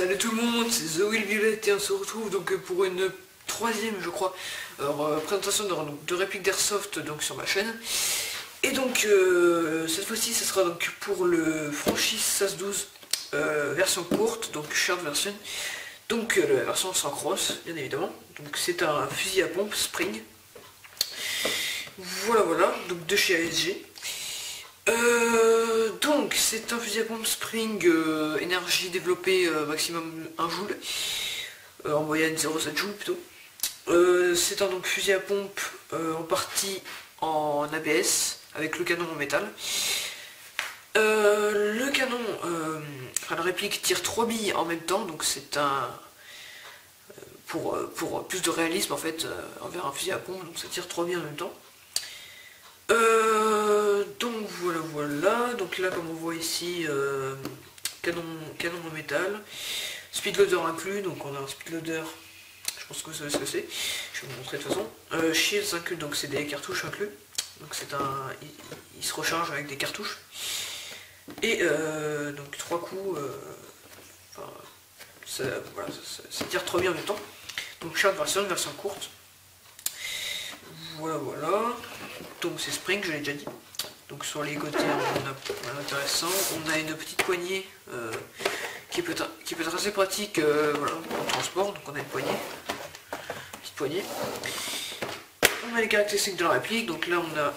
Salut tout le monde, c'est The Will Violet et on se retrouve donc pour une troisième, je crois, présentation de réplique d'Airsoft donc sur ma chaîne. Et donc cette fois-ci, ce sera donc pour le Franchise SAS-12 version courte, donc short version. Donc la version sans cross, bien évidemment. Donc c'est un fusil à pompe Spring. Voilà, donc de chez ASG. Donc c'est un fusil à pompe Spring énergie développée maximum 1 joule, en moyenne 0,7 joules plutôt. C'est un donc fusil à pompe en partie en ABS avec le canon en métal. Le canon, la réplique tire 3 billes en même temps, donc c'est un pour plus de réalisme en fait envers un fusil à pompe, donc ça tire 3 billes en même temps. Donc voilà, donc là comme on voit ici, canon en métal, speedloader inclus, donc on a un speedloader, je pense que vous savez ce que c'est, je vais vous montrer de toute façon. Shields inclus, donc c'est des cartouches inclus, donc c'est il se recharge avec des cartouches, et donc 3 coups, ça tire 3 billes en même temps, donc short version courte. Voilà, donc c'est Spring, je l'ai déjà dit. Donc sur les côtés on a intéressant, on a une petite poignée qui peut être assez pratique voilà, en transport, donc on a une poignée, petite poignée. On a les caractéristiques de la réplique, donc là on a,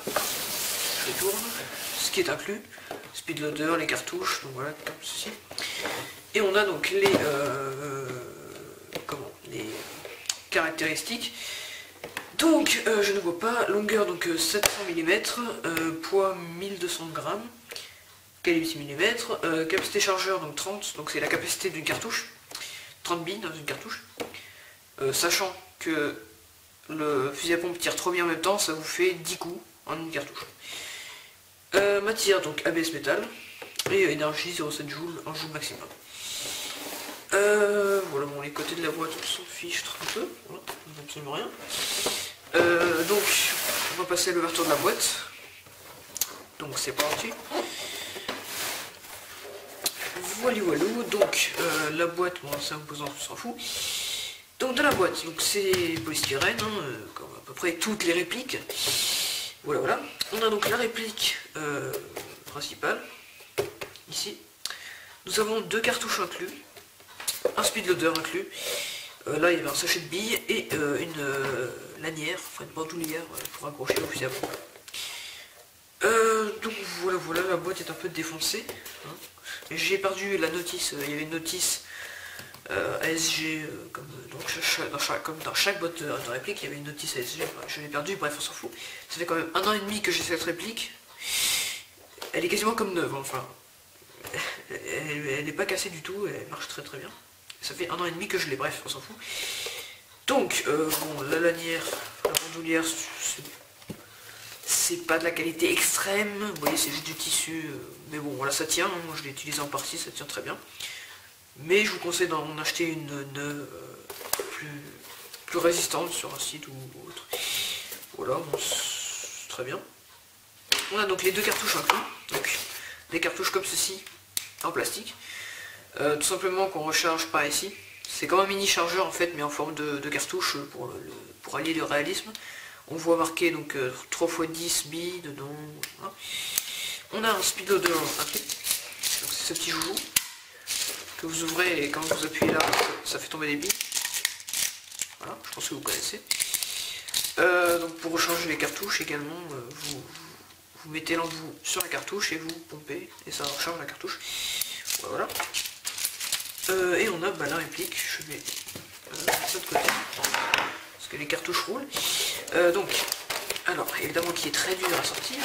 je tourne, ce qui est inclus, speedloader, les cartouches, donc voilà, comme ceci. Et on a donc les caractéristiques. Donc je ne vois pas, longueur donc 700 mm, poids 1200 grammes, calibre 6 mm, capacité chargeur donc 30, donc c'est la capacité d'une cartouche, 30 billes dans une cartouche, sachant que le fusil à pompe tire 3 billes en même temps, ça vous fait 10 coups en une cartouche. Matière donc ABS métal, et énergie 0,7 joules, 1 joule maximum. Voilà, bon, les côtés de la boîte on s'en fiche un peu, voilà, absolument rien. Donc on va passer à l'ouverture de la boîte, donc c'est parti. Voilà, donc la boîte, bon c'est imposant, on s'en fout. Donc dans la boîte, donc c'est polystyrène, comme à peu près toutes les répliques. Voilà, on a donc la réplique principale, ici. Nous avons 2 cartouches inclus, un speedloader inclus. Là il y avait un sachet de billes et une lanière, enfin une bandoulière pour accrocher au fusil à pompe. Donc voilà, la boîte est un peu défoncée. Hein. J'ai perdu la notice, il y avait une notice ASG, comme dans chaque boîte de réplique, il y avait une notice ASG, je l'ai perdue, bref on s'en fout. Ça fait quand même 1 an et demi que j'ai cette réplique. Elle est quasiment comme neuve, enfin. Elle n'est pas cassée du tout, elle marche très bien. Ça fait 1 an et demi que je l'ai, bref, on s'en fout. Donc, bon, la lanière, la bandoulière, c'est pas de la qualité extrême, vous voyez, c'est juste du tissu, mais bon, voilà, ça tient, hein, moi je l'ai utilisé en partie, ça tient très bien. Mais je vous conseille d'en acheter une neuve plus résistante sur un site ou autre. Voilà, bon, c'est très bien. On a donc les 2 cartouches inclus, donc des cartouches comme ceci, en plastique. Tout simplement qu'on recharge par ici. C'est comme un mini chargeur en fait, mais en forme de cartouche pour allier le réalisme. On voit marqué donc 3 x 10 billes dedans. Voilà. On a un speedloader inclus. Donc c'est ce petit joujou que vous ouvrez et quand vous appuyez là, ça fait tomber des billes. Voilà, je pense que vous connaissez. Donc pour recharger les cartouches également, vous mettez l'embout sur la cartouche et vous pompez et ça recharge la cartouche. Voilà. Et on a la réplique, je vais de l'autre côté, parce que les cartouches roulent. Donc, alors évidemment qui est très dur à sortir.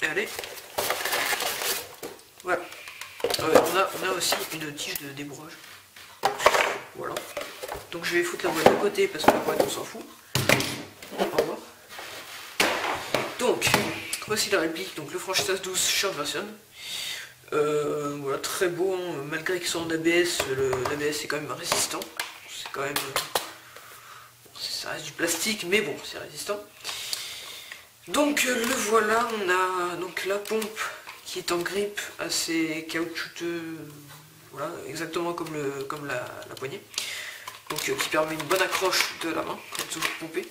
Allez. Voilà. On a aussi une tige de débourrage. Voilà. Donc je vais foutre la boîte de côté parce que la boîte on s'en fout. Au revoir. Donc, voici la réplique, donc le Franchise SAS-12 short version. Voilà, très beau, hein, malgré qu'il soit en ABS, l'ABS est quand même résistant. C'est quand même... ça reste du plastique, mais bon, c'est résistant. Donc le voilà, on a donc la pompe qui est en grippe, assez caoutchouteux, voilà, exactement comme la poignée. Donc qui permet une bonne accroche de la main quand vous pompez.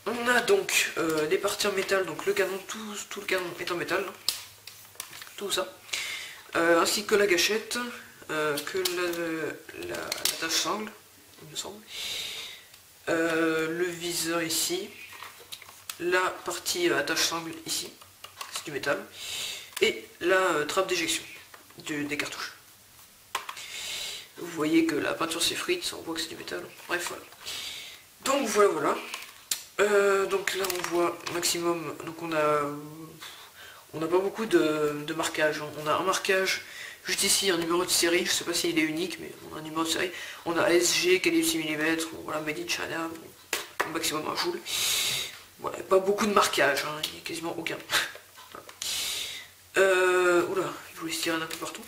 On a donc des parties en métal, donc le canon, tout le canon est en métal, tout ça, ainsi que la gâchette, que la tache sangle, il me semble, le viseur ici, la partie attache sangle ici, c'est du métal, et la trappe d'éjection des cartouches. Vous voyez que la peinture s'effrite, on voit que c'est du métal, bref voilà. Donc voilà. Donc là on voit maximum, donc on n'a pas beaucoup de marquage, on a un marquage juste ici, un numéro de série, je sais pas s'il est unique, mais on a un numéro de série, on a ASG, calibre 6 mm, voilà, Made in China, au maximum 1 joule, voilà, pas beaucoup de marquage, hein, il n'y a quasiment aucun. Oula, je voulais se tirer un peu partout.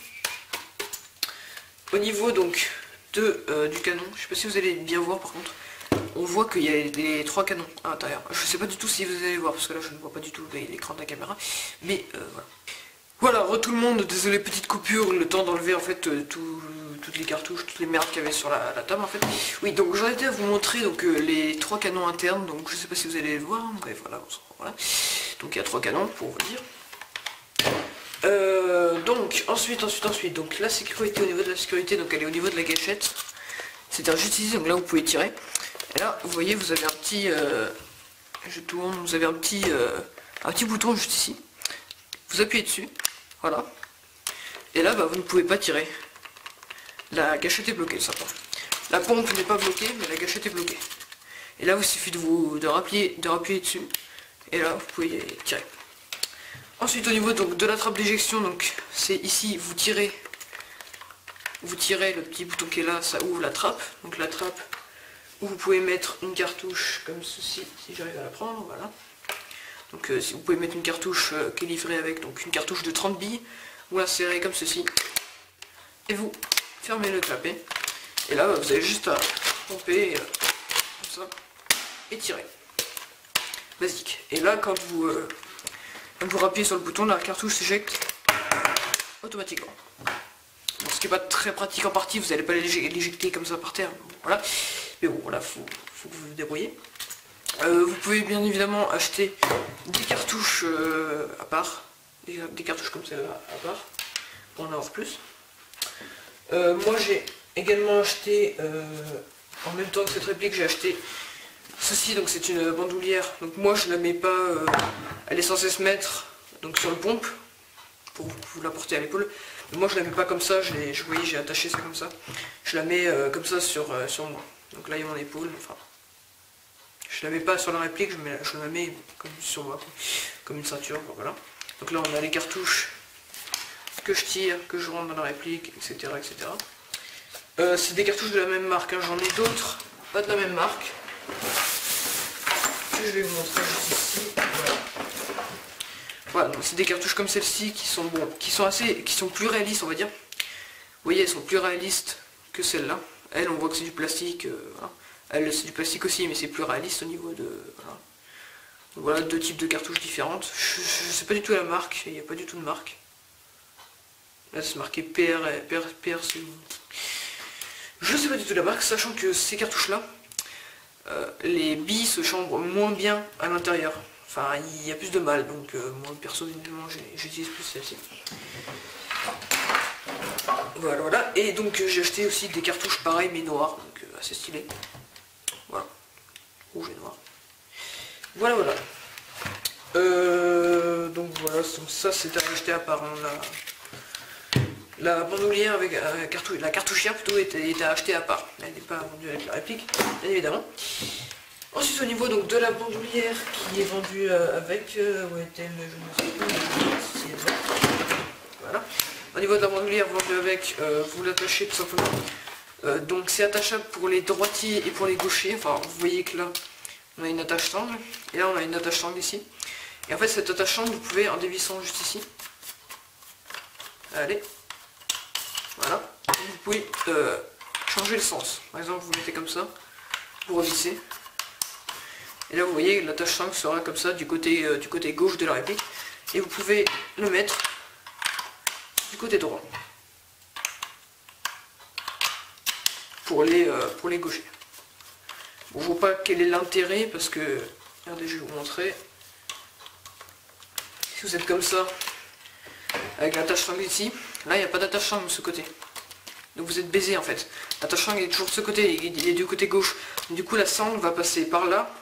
Au niveau donc du canon, je sais pas si vous allez bien voir par contre, on voit qu'il y a les 3 canons à l'intérieur. Je sais pas du tout si vous allez voir, parce que là je ne vois pas du tout l'écran de la caméra, mais voilà. Voilà, tout le monde, désolé, petite coupure, le temps d'enlever en fait toutes les cartouches, toutes les merdes qu'il y avait sur la table en fait. Oui, donc j'en étais à vous montrer donc les 3 canons internes, donc je sais pas si vous allez les voir, bref voilà. Donc il y a 3 canons pour vous dire. Donc ensuite, donc la sécurité, au niveau de la sécurité, donc elle est au niveau de la gâchette. C'est-à-dire juste ici, donc là vous pouvez tirer. Et là, vous voyez, vous avez un petit, je tourne, vous avez un petit bouton juste ici. Vous appuyez dessus, voilà. Et là, bah, vous ne pouvez pas tirer. La gâchette est bloquée, simplement. La pompe n'est pas bloquée, mais la gâchette est bloquée. Et là, il suffit de rappuyer dessus. Et là, vous pouvez tirer. Ensuite, au niveau donc de la trappe d'éjection, donc c'est ici, vous tirez le petit bouton qui est là, ça ouvre la trappe. Donc la trappe où vous pouvez mettre une cartouche comme ceci, si j'arrive à la prendre, voilà. Donc si vous pouvez mettre une cartouche qui est livrée avec, donc une cartouche de 30 billes, vous la serrez comme ceci, et vous fermez le clapet. Et là, vous avez juste à pomper comme ça, et tirer. Basique. Et là, quand vous rappuyez sur le bouton, la cartouche s'éjecte automatiquement. Bon, ce qui n'est pas très pratique en partie, vous n'allez pas l'éjecter comme ça par terre, voilà. Mais bon, voilà, faut que vous vous débrouillez. Vous pouvez bien évidemment acheter des cartouches à part, des cartouches comme celle-là à part, pour en avoir plus. Moi j'ai également acheté, en même temps que cette réplique, j'ai acheté ceci, donc c'est une bandoulière. Donc moi je la mets pas, elle est censée se mettre donc sur le pompe, pour vous la porter à l'épaule. Mais moi je la mets pas comme ça, vous voyez j'ai attaché ça comme ça. Je la mets comme ça sur moi. Donc là il y a mon épaule, enfin. Je la mets pas sur la réplique, je la mets comme sur moi, comme une ceinture, voilà. Donc là on a les cartouches que je tire, que je rentre dans la réplique, etc. C'est des cartouches de la même marque, hein. J'en ai d'autres, pas de la même marque. Que je vais vous montrer juste ici. Voilà, donc c'est des cartouches comme celle-ci qui sont qui sont plus réalistes, on va dire. Vous voyez, elles sont plus réalistes que celle-là. Elle, on voit que c'est du plastique, voilà. Elle, c'est du plastique aussi, mais c'est plus réaliste au niveau de... Voilà, donc, voilà, 2 types de cartouches différentes. Je sais pas du tout la marque, il n'y a pas du tout de marque. Là, c'est marqué PRC. Je sais pas du tout la marque, sachant que ces cartouches-là, les billes se chambrent moins bien à l'intérieur. Enfin, il y a plus de mal, donc moi, personnellement, j'utilise plus celle-ci. Voilà. Et donc, j'ai acheté aussi des cartouches pareilles, mais noires, donc assez stylées. Voilà, rouge et noir. Voilà. Donc voilà, ça c'était acheté à part. Hein, la bandoulière avec la cartouchière plutôt était achetée à part. Elle n'est pas vendue avec la réplique, bien évidemment. Ensuite au niveau donc de la bandoulière qui est vendue avec, où est-elle, je ne sais plus. Voilà. Au niveau de la bandoulière vendue avec, vous l'attachez tout simplement. Donc c'est attachable pour les droitiers et pour les gauchers. Enfin, vous voyez que là, on a une attache sangle. Et là, on a une attache sangle ici. Et en fait, cette attache sangle, vous pouvez, en dévissant juste ici, allez, voilà, vous pouvez changer le sens. Par exemple, vous mettez comme ça, vous revissez. Et là, vous voyez, l'attache sangle sera comme ça du côté gauche de la réplique. Et vous pouvez le mettre côté droit. Pour les gauchers. Bon, je vois pas quel est l'intérêt parce que, regardez, je vais vous montrer. Si vous êtes comme ça, avec l'attache-sangle ici, là il n'y a pas d'attache-sangle de ce côté. Donc vous êtes baisé en fait. L'attache-sangle est toujours de ce côté, il est du côté gauche. Du coup la sangle va passer par là,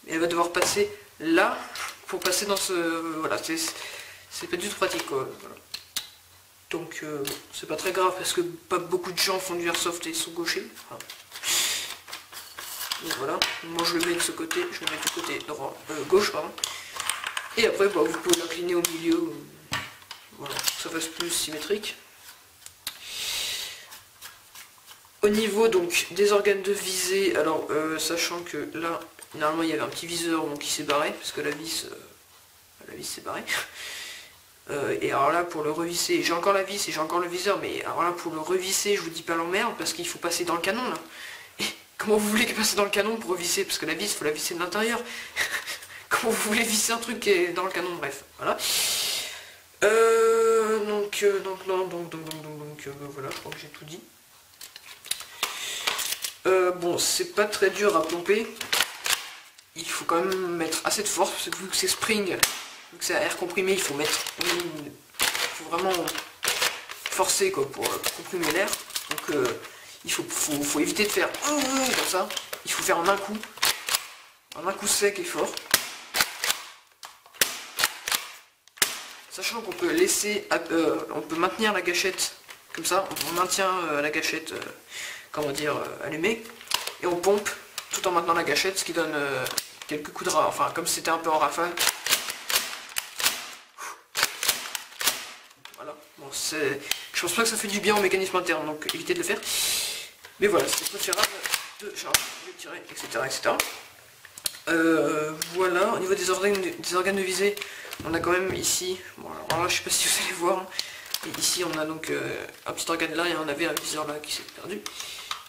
et elle va devoir passer là, pour passer dans ce... Voilà, c'est pas du tout pratique quoi. Voilà. Donc c'est pas très grave parce que pas beaucoup de gens font du airsoft et sont gauchers. Enfin, donc voilà, moi je le mets de ce côté, je le mets du côté droit, gauche pardon. Et après bah, vous pouvez l'incliner au milieu, voilà, pour que ça fasse plus symétrique. Au niveau donc des organes de visée, alors sachant que là, normalement il y avait un petit viseur donc il s'est barré, parce que la vis s'est barrée. Et alors là pour le revisser, j'ai encore la vis et j'ai encore le viseur, mais alors là pour le revisser je vous dis pas l'emmerde parce qu'il faut passer dans le canon là. Et comment vous voulez passer dans le canon pour revisser? Parce que la vis il faut la visser de l'intérieur. Comment vous voulez visser un truc qui est dans le canon? Bref, voilà. Donc voilà, je crois que j'ai tout dit. Bon, c'est pas très dur à pomper. Il faut quand même mettre assez de force, parce que vu que c'est spring, vu que c'est à air comprimé, il faut vraiment forcer quoi, pour comprimer l'air. Donc il faut éviter de faire comme ça. Il faut faire en un coup sec et fort. Sachant qu'on peut laisser, on peut maintenir la gâchette comme ça, on maintient la gâchette, comment dire, allumée, et on pompe tout en maintenant la gâchette, ce qui donne quelques coups de ras, enfin comme c'était un peu en rafale. Voilà, bon je pense pas que ça fait du bien au mécanisme interne, donc évitez de le faire. Mais voilà, c'est préférable de charger, de tirer, etc. etc. Voilà, au niveau des organes de visée, on a quand même ici, bon alors là je sais pas si vous allez voir, hein, mais ici on a donc un petit organe là et on avait un viseur là qui s'est perdu.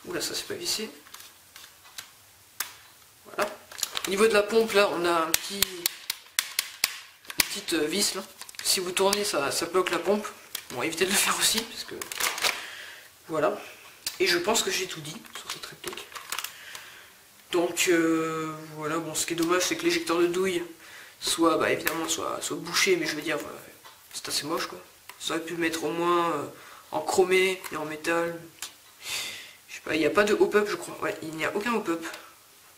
Oula, ça c'est pas vissé. Voilà. Au niveau de la pompe là, on a une petite vis là. Si vous tournez ça bloque la pompe. Bon, évitez de le faire aussi parce que voilà. Et je pense que j'ai tout dit sur cette réplique. Donc voilà, bon ce qui est dommage c'est que l'éjecteur de douille soit bah, évidemment soit bouché, mais je veux dire c'est assez moche quoi. Ça aurait pu mettre au moins en chromé et en métal. Je sais pas, il n'y a pas de hop-up je crois. Ouais, il n'y a aucun hop-up.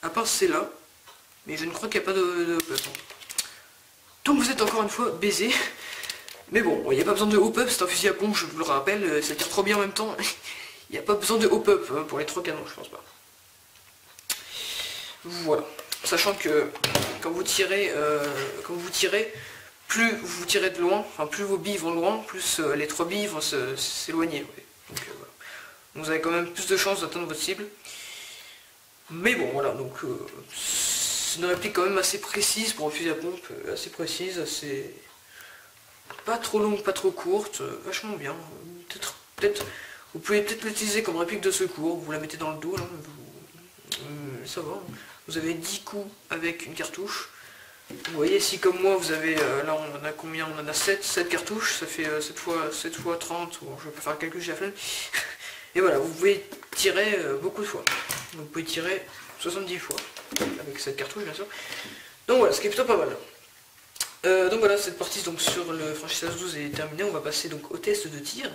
À part c'est là. Mais je ne crois qu'il n'y a pas de hop-up. Donc vous êtes encore une fois baisé. Mais bon, il n'y a pas besoin de hop-up, c'est un fusil à pompe, je vous le rappelle, ça tire trop bien en même temps. Il n'y a pas besoin de hop-up hein, pour les 3 canons, je pense pas. Voilà. Sachant que quand vous tirez, plus vous tirez de loin, enfin plus vos billes vont loin, plus les 3 billes vont s'éloigner. Ouais. Donc voilà. Vous avez quand même plus de chances d'atteindre votre cible. Mais bon voilà, donc c'est une réplique quand même assez précise pour un fusil à pompe, assez précise, assez pas trop longue, pas trop courte, vachement bien. Peut-être vous pouvez peut-être l'utiliser comme réplique de secours, vous la mettez dans le dos, là, ça va. Vous avez 10 coups avec une cartouche. Vous voyez, si comme moi vous avez, là on en a combien? On en a 7 cartouches, ça fait 7 fois 30, bon, je vais pas faire le calcul, j'ai la flemme. Et voilà, vous pouvez tirer beaucoup de fois. Vous pouvez tirer 70 fois, avec cette cartouche bien sûr. Donc voilà, ce qui est plutôt pas mal. Donc voilà, cette partie donc, sur le Franchise S12 est terminée, on va passer donc au test de tir.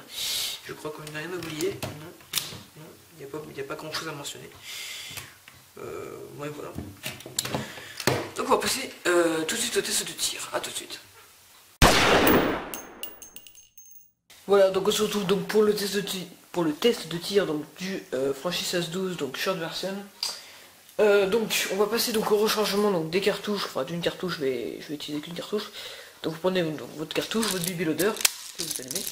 Je crois qu'on n'a rien oublié. Non, il n'y a pas grand chose à mentionner. Ouais voilà. Donc on va passer tout de suite au test de tir. A tout de suite. Voilà, donc on se retrouve donc pour le test de tir donc, du Franchise S12, donc short version. Donc on va passer donc au rechargement donc, des cartouches, enfin d'une cartouche, je vais utiliser qu'une cartouche. Donc vous prenez donc, votre cartouche, votre baby loader, que vous allumez.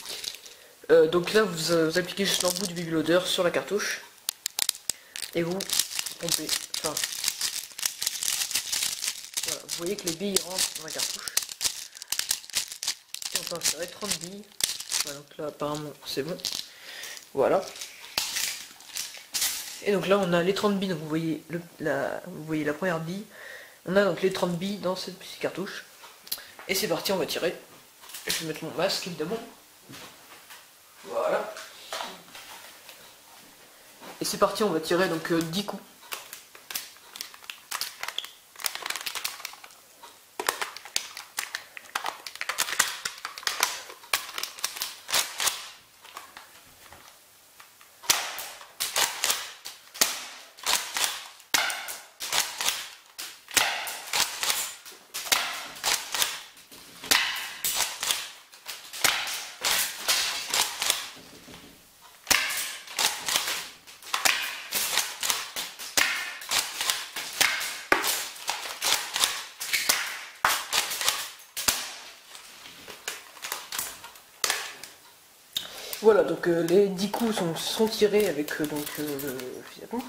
Donc là vous appliquez juste l'embout du baby loader sur la cartouche. Et vous pompez, enfin voilà, vous voyez que les billes rentrent dans la cartouche. Et on peut insérer 30 billes. Voilà, donc là apparemment c'est bon. Voilà. Et donc là on a les 30 billes, donc vous voyez la première bille. On a donc les 30 billes dans cette petite cartouche. Et c'est parti, on va tirer. Je vais mettre mon masque évidemment. Et c'est parti, on va tirer donc 10 coups. Voilà, donc les 10 coups sont tirés avec le fusil à pompe.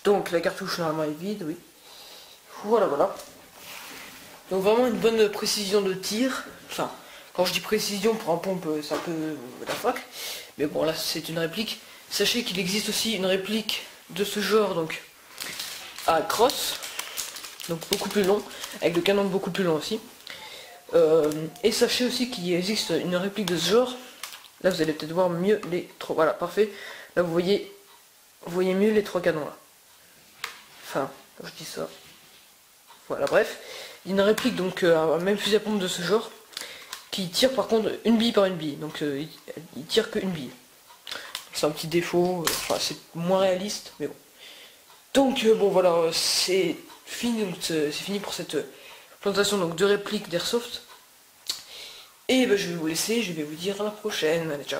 Donc la cartouche normalement est vide, oui. Voilà, voilà. Donc vraiment une bonne précision de tir. Enfin, quand je dis précision pour un pompe, c'est un peu la fac. Mais bon, là c'est une réplique. Sachez qu'il existe aussi une réplique de ce genre, donc à crosse. Donc beaucoup plus long, avec le canon beaucoup plus long aussi. Et sachez aussi qu'il existe une réplique de ce genre. Là vous allez peut-être voir mieux les trois. Voilà, parfait. Là vous voyez mieux les 3 canons là. Enfin, quand je dis ça. Voilà, bref. Il y a une réplique donc un même fusil à pompe de ce genre qui tire par contre une bille par une bille. Donc il tire qu'une bille. C'est un petit défaut. Enfin c'est moins réaliste, mais bon. Donc bon voilà, c'est fini. Donc c'est fini pour cette présentation donc de répliques d'Airsoft. Et ben, je vais vous laisser, je vais vous dire à la prochaine. Allez, ciao.